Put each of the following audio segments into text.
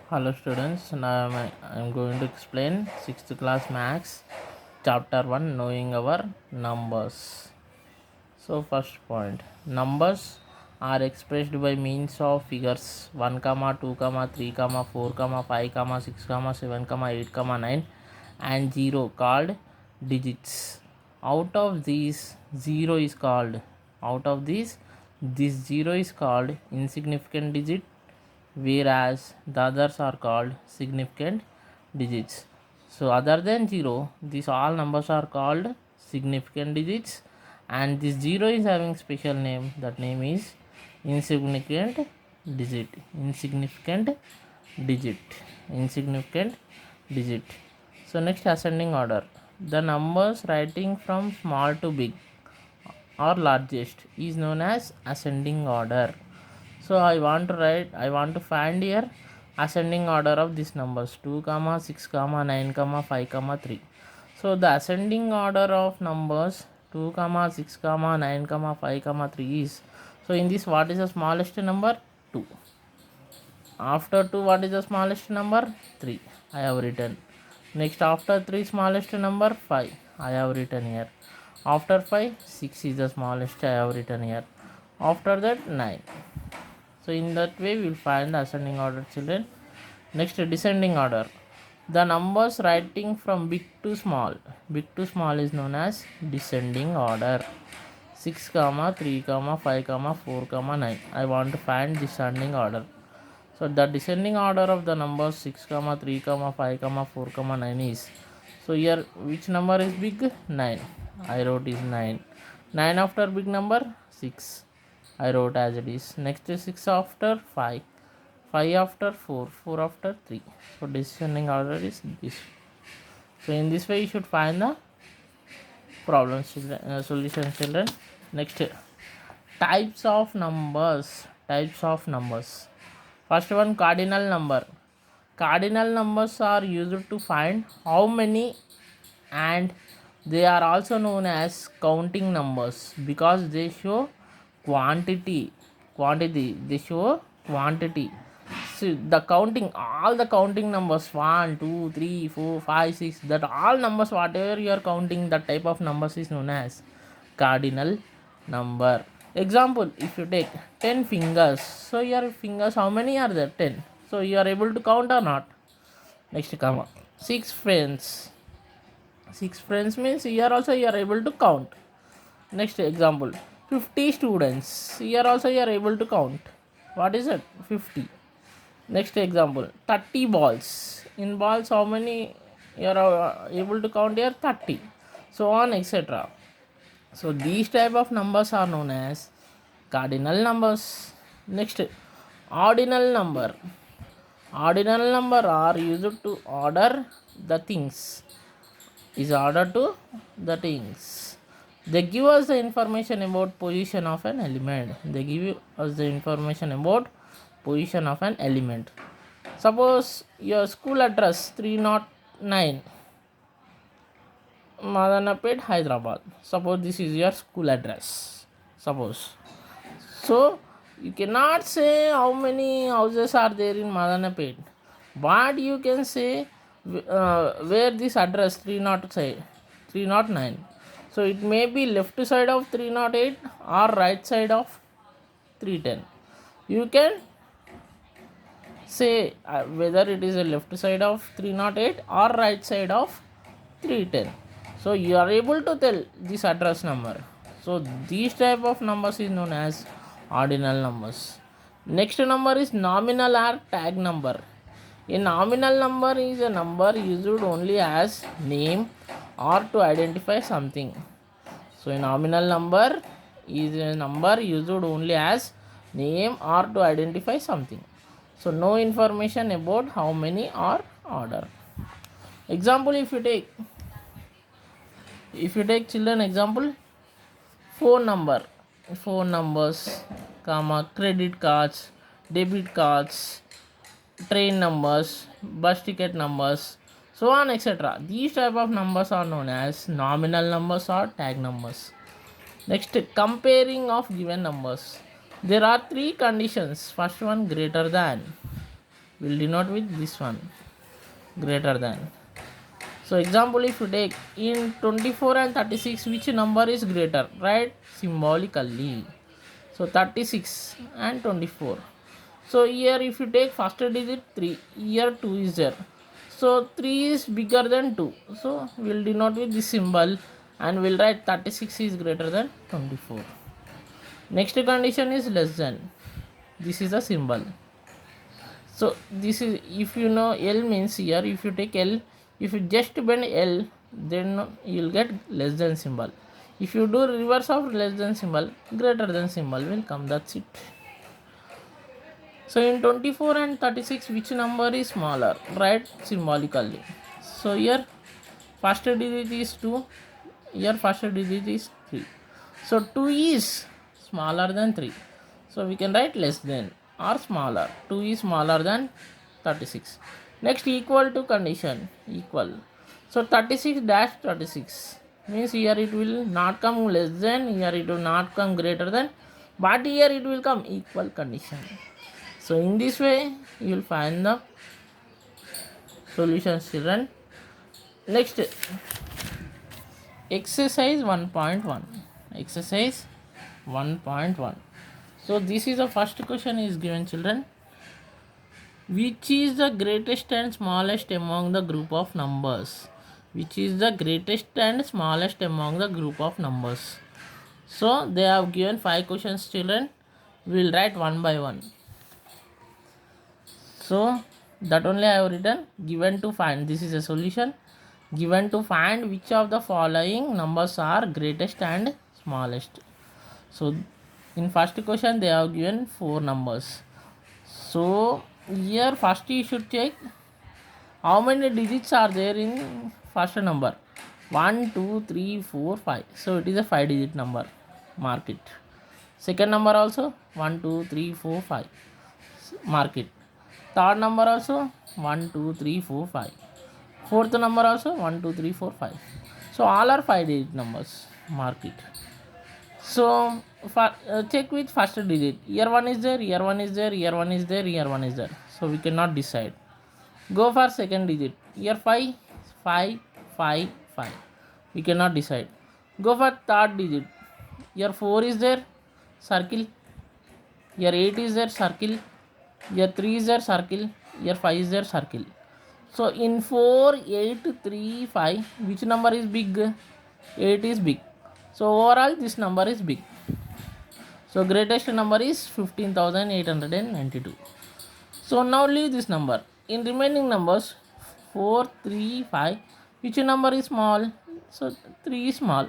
Hello students, now I'm going to explain 6th class maths chapter 1 knowing our numbers. So first point, numbers are expressed by means of figures 1 comma 2 comma 3 comma 4 comma 5 comma 6 comma 7 comma 8 comma 9 and 0 called digits. Out of these 0 is called out of these this 0 is called insignificant digit, whereas the others are called significant digits. So other than 0, these all numbers are called significant digits, and this 0 is having special name. That name is insignificant digit. Insignificant digit. So next, ascending order. The numbers writing from small to big or largest is known as ascending order. So I want to find here ascending order of these numbers 2 comma 6 comma 9 comma 5 comma 3. So the ascending order of numbers 2 comma 6 comma 9 comma 5 comma 3 is, so in this, what is the smallest number? 2. After 2, what is the smallest number? 3. I have written. Next, after 3, smallest number? 5. I have written here. After 5, 6 is the smallest. I have written here. After that, 9. So in that way we will find the ascending order, children. Next, descending order. The numbers writing from big to small. Big to small is known as descending order. 6 comma 3 comma 5 comma 4 comma 9. I want to find descending order. So the descending order of the numbers 6 comma 3 comma 5 comma 4 comma 9 is, so here which number is big? 9. I wrote is 9. 9 after big number? 6. I wrote as it is. Next is 6 after 5. 5 after 4. 4 after 3. So descending order is this. So in this way you should find the problem solution, children. Next, types of numbers. First one, cardinal number. Cardinal numbers are used to find how many, and they are also known as counting numbers because they show quantity. They show quantity. So the counting, all the counting numbers 1, 2, 3, 4, 5, 6, that all numbers, whatever you are counting, that type of numbers is known as cardinal number. Example, if you take 10 fingers, so your fingers, how many are there? 10. So you are able to count or not? Next, comma 6 friends. 6 friends means here also you are able to count. Next example, 50 students. Here also you are able to count. What is it? 50. Next example, 30 balls. In balls, how many you are able to count here? 30. So on, etc. So these type of numbers are known as cardinal numbers. Next, ordinal number. Ordinal number are used to order the things. Is order to the things. They give us the information about position of an element. They give us the information about position of an element. Suppose your school address 309 Madanapet, Hyderabad. Suppose this is your school address. Suppose. So you cannot say how many houses are there in Madanapet, but you can say where this address 309. So it may be left side of 308 or right side of 310. You can say whether it is a left side of 308 or right side of 310. So you are able to tell this address number. So these type of numbers is known as ordinal numbers. Next number is nominal or tag number. A nominal number is a number used only as name or to identify something. So a nominal number is a number used only as name or to identify something. So no information about how many or order. Example, if you take children, example, phone numbers, comma, credit cards, debit cards, train numbers, bus ticket numbers, so on, etc. These type of numbers are known as nominal numbers or tag numbers. Next, comparing of given numbers. There are three conditions. First one, greater than. We'll denote with this one, greater than. So example, if you take in 24 and 36, which number is greater? Write symbolically. So 36 and 24. So here if you take first digit 3, here 2 is there. So 3 is bigger than 2. So we'll denote with this symbol and we'll write 36 is greater than 24. Next condition is less than. This is a symbol. So this is, if you know L means, here if you take L, if you just bend L, then you'll get less than symbol. If you do reverse of less than symbol, greater than symbol will come. That's it. So in 24 and 36, which number is smaller? Write symbolically. So here first digit is 2, here first digit is 3. So 2 is smaller than 3. So we can write less than or smaller. 2 is smaller than 36. Next, equal to condition, equal. So 36 dash 36 means here it will not come less than, here it will not come greater than, but here it will come equal condition. So in this way you will find the solutions, children. Next, exercise 1.1. Exercise 1.1. So this is the first question is given, children. Which is the greatest and smallest among the group of numbers? Which is the greatest and smallest among the group of numbers? So they have given 5 questions, children. We will write one by one. So that only I have written. Given to find, this is a solution. Given to find which of the following numbers are greatest and smallest. So in first question they have given 4 numbers. So here first you should check how many digits are there in first number. 1, 2, 3, 4, 5. So it is a 5 digit number. Mark it. Second number also 1, 2, 3, 4, 5. Mark it. Third number also 1, 2, 3, 4, 5. Fourth number also 1, 2, 3, 4, 5. So all are 5 digit numbers. Mark it. So check with first digit. Here 1 is there, here 1 is there, here 1 is there, here 1 is there. So we cannot decide. Go for second digit. Here 5, 5, 5, 5. We cannot decide. Go for third digit. Here 4 is there, circle. Here 8 is there, circle. Here 3 is there, circle. Here 5 is there, circle. So in 4, 8, 3, 5, which number is big? 8 is big. So overall this number is big. So greatest number is 15,892. So now leave this number. In remaining numbers 4, 3, 5, which number is small? So 3 is small.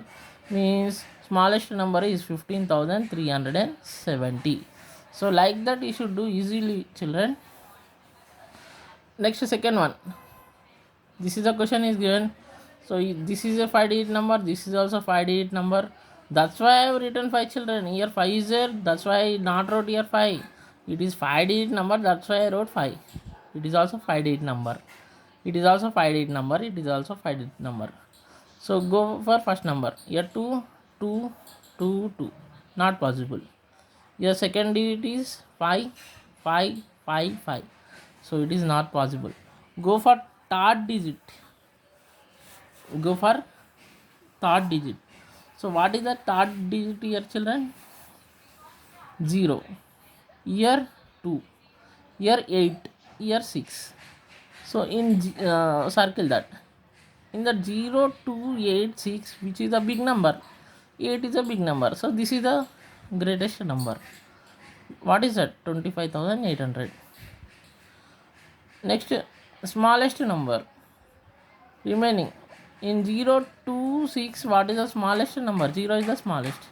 Means smallest number is 15,370. So like that you should do easily, children. Next, second one. This is a question is given. So this is a 5 digit number. This is also 5 digit number. That's why I have written 5, children. Here 5 is there. That's why I not wrote here 5. It is 5 digit number. That's why I wrote 5. It is also 5 digit number. It is also 5 digit number. It is also 5 digit number. So go for first number. Here 2, 2, 2, 2. Not possible. Your second digit is 5, 5, 5, 5. So it is not possible. Go for third digit. Go for third digit. So what is the third digit here, children? 0. Here 2. Here 8. Here 6. So in circle that. In the 0, 2, 8, 6, which is a big number? 8 is a big number. So this is the greatest number. What is that? 25,800. Next, smallest number remaining. In 0, 2, 6, what is the smallest number? 0 is the smallest.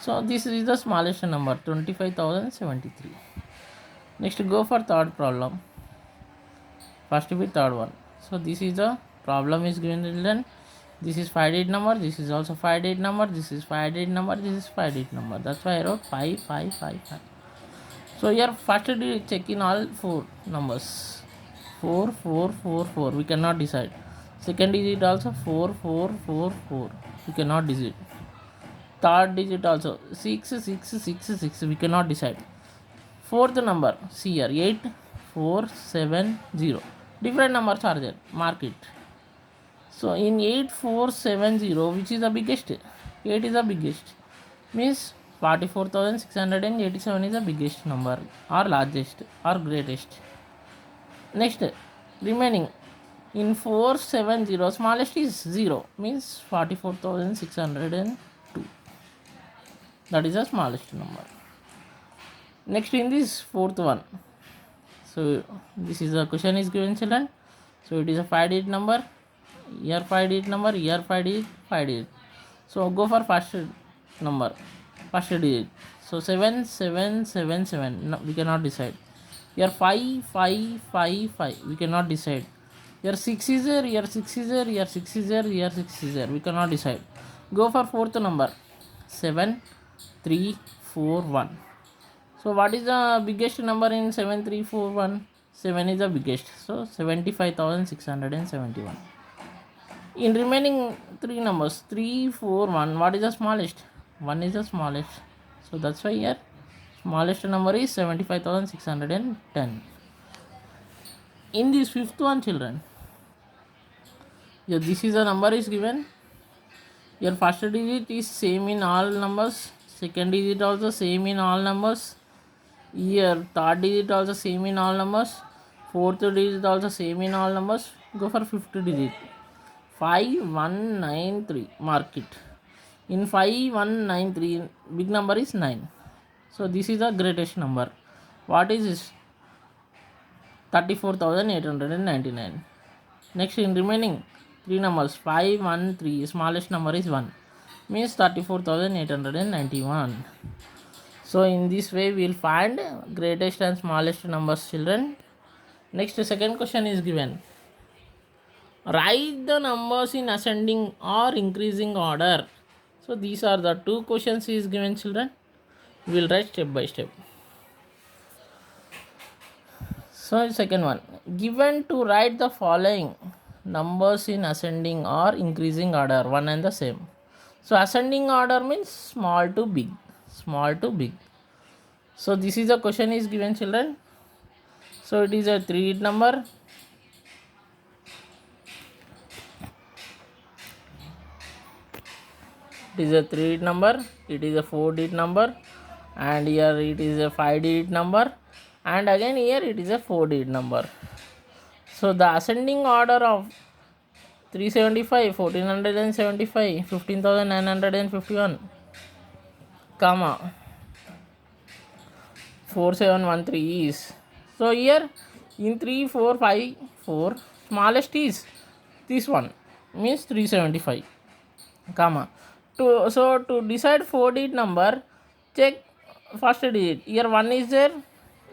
So this is the smallest number, 25,073. Next, go for third problem. First with third one. So this is the problem is given, children. This is 5 digit number. This is also 5 digit number. This is 5 digit number. This is 5 digit number. That's why I wrote 5, 5, 5, 5. So here first digit check in all 4 numbers. 4, 4, 4, 4. We cannot decide. Second digit also 4, 4, 4, 4. We cannot decide. Third digit also 6, 6, 6, 6. We cannot decide. Fourth number, see here 8, 8470. Different numbers are there. Mark it. So in 8470, which is the biggest? 8 is the biggest. Means 44,687 is the biggest number, or largest, or greatest. Next, remaining in 470, smallest is 0, means 44,602. That is the smallest number. Next, in this fourth one, so this is the question is given, children. So it is a 5-digit number. Here 5-digit number, here 5-digit, 5-digit. So go for first number, first digit. So 7777. No, we cannot decide. Here 5555. We cannot decide. Here 6 is there, here 6 is there, here 6 is there, here 6 is there. We cannot decide. Go for fourth number, 7341. So what is the biggest number in 7341? 7 is the biggest. So 75,671. In remaining three numbers, 3, 4, 1, what is the smallest? 1 is the smallest. So that's why here smallest number is 75,610. In this fifth one, children, here this is the number is given. Your first digit is same in all numbers. Second digit also same in all numbers. Here third digit also same in all numbers. Fourth digit also same in all numbers. Go for fifth digit. 5193. Mark it. In 5193, big number is 9. So this is the greatest number. What is this? 34,899. Next, in remaining three numbers, 513, smallest number is 1, means 34,891. So in this way we will find greatest and smallest numbers, children. Next, second question is given. Write the numbers in ascending or increasing order. So these are the two questions is given, children. We will write step by step. So second one, given to write the following numbers in ascending or increasing order, one and the same. So ascending order means small to big, small to big. So this is the question is given, children. So it is a 3-digit number. It is a 3-digit number, it is a 4-digit number, and here it is a 5-digit number, and again here it is a 4-digit number. So the ascending order of 375, 1475, 15,951, comma 4713 is. So here in 3, 4, 5, 4, smallest is this one, means 375, comma. To decide 4-digit number, check first digit. Here 1 is there,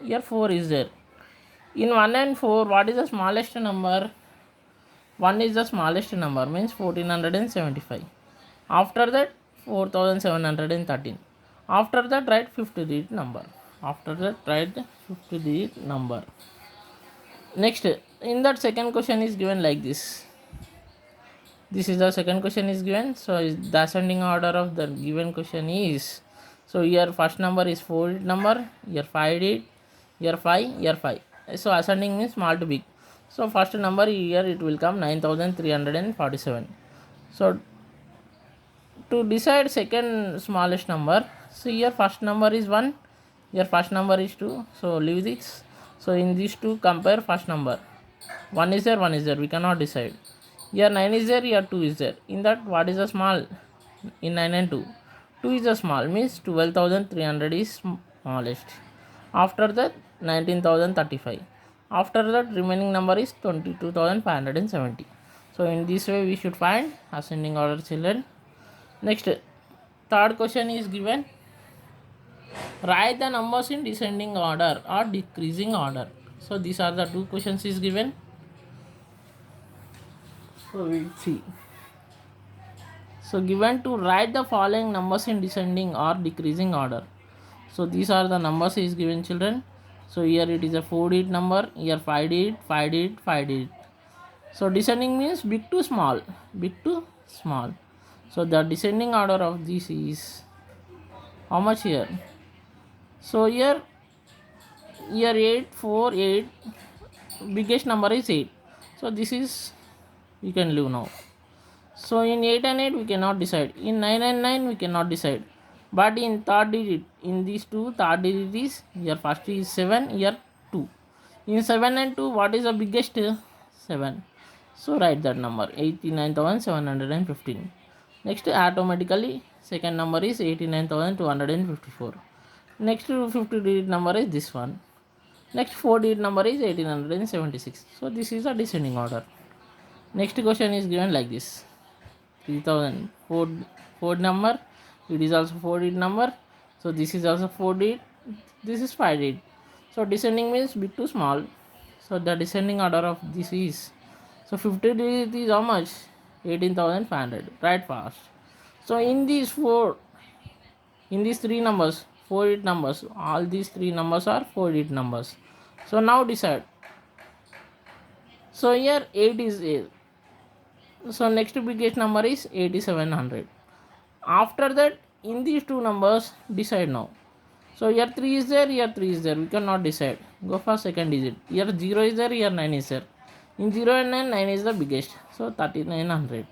here 4 is there. In 1 and 4, what is the smallest number? 1 is the smallest number, means 1475. After that 4713. After that write 50-digit number. After that write 50-digit number. Next, in that second question is given like this. This is the second question is given. So the ascending order of the given question is, so here first number is 4-digit number, here 5-digit, here 5, here 5. So ascending means small to big. So first number here it will come 9,347. So to decide second smallest number, so here first number is 1, here first number is 2. So leave this. So in these two compare first number. 1 is there, 1 is there. We cannot decide. Here 9 is there, here 2 is there. In that, what is the small? In 9 and 2. 2 is the small, means 12,300 is smallest. After that, 19,035. After that, remaining number is 22,570. So in this way, we should find ascending order, children. Next, third question is given. Write the numbers in descending order or decreasing order. So these are the two questions is given. So we'll see. So given to write the following numbers in descending or decreasing order. So these are the numbers is given, children. So here it is a 4-digit number, here 5-digit, 5-digit, 5-digit. So descending means big to small, big to small. So the descending order of this is how much here? So here here 8 4 8, biggest number is 8. So this is, you can leave now. So in 8 and 8 we cannot decide, in 9 and 9 we cannot decide, but in third digit, in these two third digit is, here first is 7, here 2. In 7 and 2 what is the biggest? 7. So write that number, 89,715. Next automatically second number is 89,254. Next 50 digit number is this one. Next 4 digit number is 1876. So this is a descending order. Next question is given like this: 3000 4 number, it is also 4 digit number. So this is also 4 digit, this is 5 digit. So descending means big to small. So the descending order of this is, so 50 digit is how much? 18,500. Write fast. So in these three numbers, 4 digit numbers, all these three numbers are 4 digit numbers. So now decide. So here 8 is 8. So next biggest number is 8700. After that, in these two numbers decide now. So here 3 is there, here 3 is there, we cannot decide. Go for second digit. Here 0 is there, here 9 is there. In 0 and 9, 9 is the biggest. So 3900.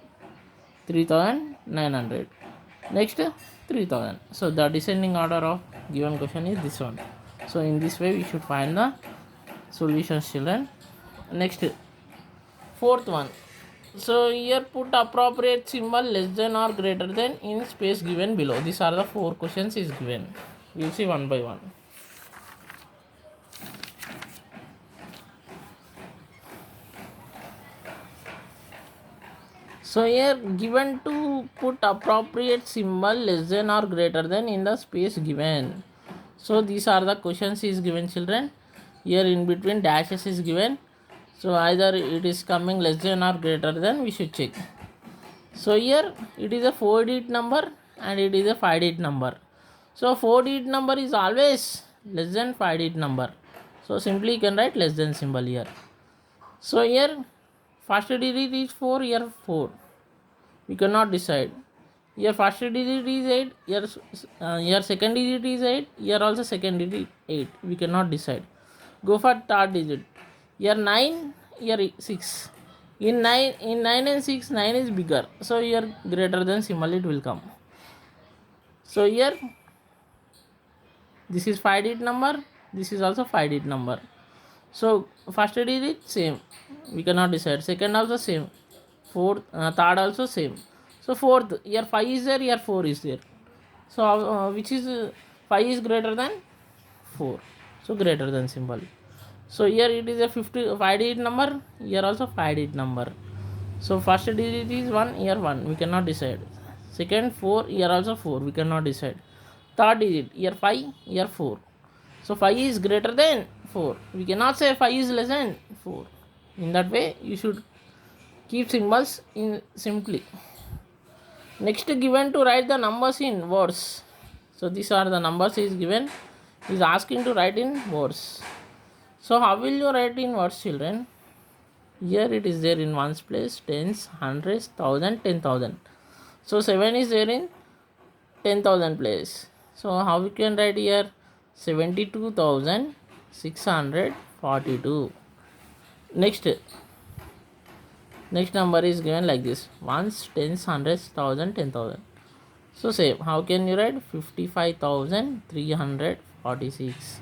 3900. Next 3000. So the descending order of given question is this one. So in this way we should find the solutions, children. Next, fourth one. So here put appropriate symbol less than or greater than in space given below. These are the 4 questions is given. We will see one by one. So here given to put appropriate symbol less than or greater than in the space given. So these are the questions is given, children. Here in between dashes is given. So either it is coming less than or greater than, we should check. So here it is a 4 digit number and it is a 5 digit number. So 4 digit number is always less than 5 digit number. So simply you can write less than symbol here. So here first digit is 4, here 4. We cannot decide. Here first digit is 8, here second digit is 8, here also second digit 8. We cannot decide. Go for third digit. Here 9, here 6. In 9 and 6, 9 is bigger. So here greater than symbol it will come. So here this is 5 digit number, this is also 5 digit number. So first digit same, we cannot decide. Second also same. Fourth, third also same. So fourth, here 5 is there, here 4 is there. So which is 5 is greater than 4. So greater than symbol. So here it is a 5 digit number, here also 5 digit number. So first digit is 1, here 1, we cannot decide. Second 4, here also 4, we cannot decide. Third digit, here 5, here 4. So 5 is greater than 4. We cannot say 5 is less than 4. In that way, you should keep symbols in simply. Next, given to write the numbers in words. So these are the numbers is given. Is asking to write in words. So how will you write in words, children? Here it is there in ones place, tens, hundreds, thousand, 10,000. So 7 is there in 10,000 place. So how we can write here? 72,642. Next number is given like this: ones, tens, hundreds, thousand, 10,000. So same. How can you write? 55,346.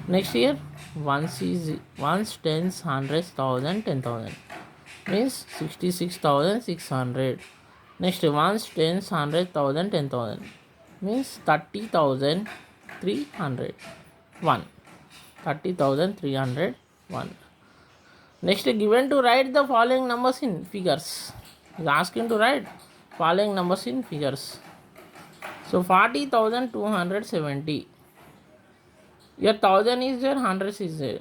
Next here, ones, tens, hundreds, thousand, 10,000. Means 66,600. Next ones, tens, hundred, thousand, 10,000. Means 30,301. 30,301. Next, given to write the following numbers in figures. Is asking to write following numbers in figures. So 40,270. Your 1000 is there, hundreds is there.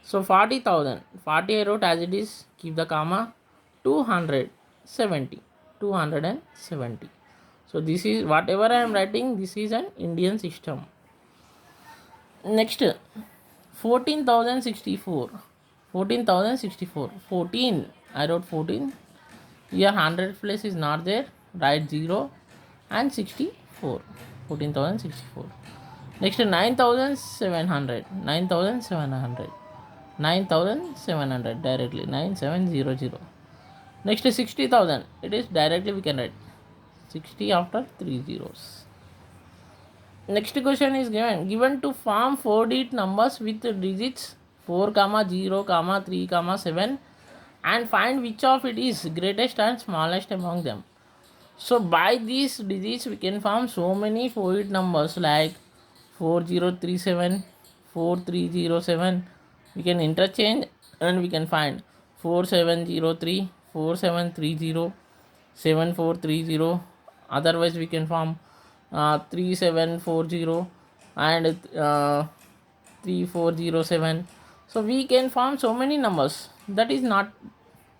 So 40,000. 40 I wrote as it is. Keep the comma. 270. 270. So this is whatever I am writing. This is an Indian system. Next, 14,064. 14,064. 14. I wrote 14. Here 100 place is not there. Write 0 and 64. 14,064. Next 9,700. 9,700. 9,700 directly 9700. Next 60,000. It is directly we can write 60 after 3 zeros. Next question is given to form 4-digit numbers with digits 4, 0, 3, 7 and find which of it is greatest and smallest among them. So by these digits we can form so many 4-digit numbers like 4037, 4307. We can interchange and we can find 4703, 4730, 7430. Otherwise we can form 3740 and 3407. So we can form so many numbers. That is not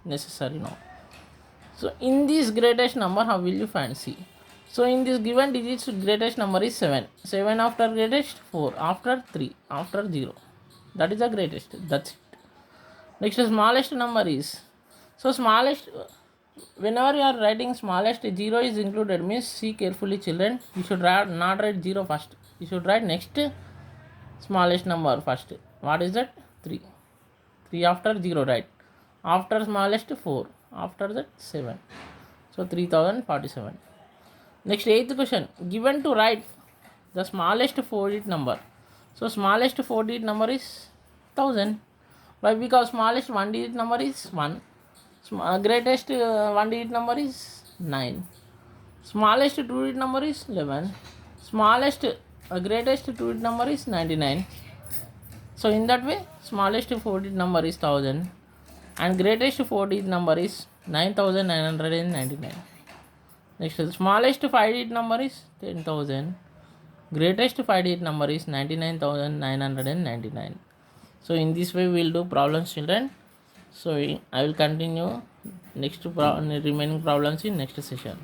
necessary now. So in this greatest number, how will you find? C. So in this given digits, greatest number is 7. 7 after greatest, 4 after 3 after 0. That is the greatest. That's it. Next smallest number is, so smallest, whenever you are writing smallest, 0 is included, means see carefully children. You should not write 0 first. You should write next smallest number first. What is that? 3. 3 after 0, right? After smallest 4. After that 7. So 3047. Next 8th question. Given to write the smallest 4-digit number. So smallest 4-digit number is 1000. Why? Because smallest 1-digit number is 1. Greatest 1-digit number is 9. Smallest 2-digit number is 11. Smallest greatest 2-digit number is 99. So in that way, smallest 4-digit number is 1000 and greatest 4-digit number is 9999. Next, the smallest 5-digit number is 10,000. Greatest 5-digit number is 99,999. So in this way we will do problems, children. So I will continue next remaining problems in next session.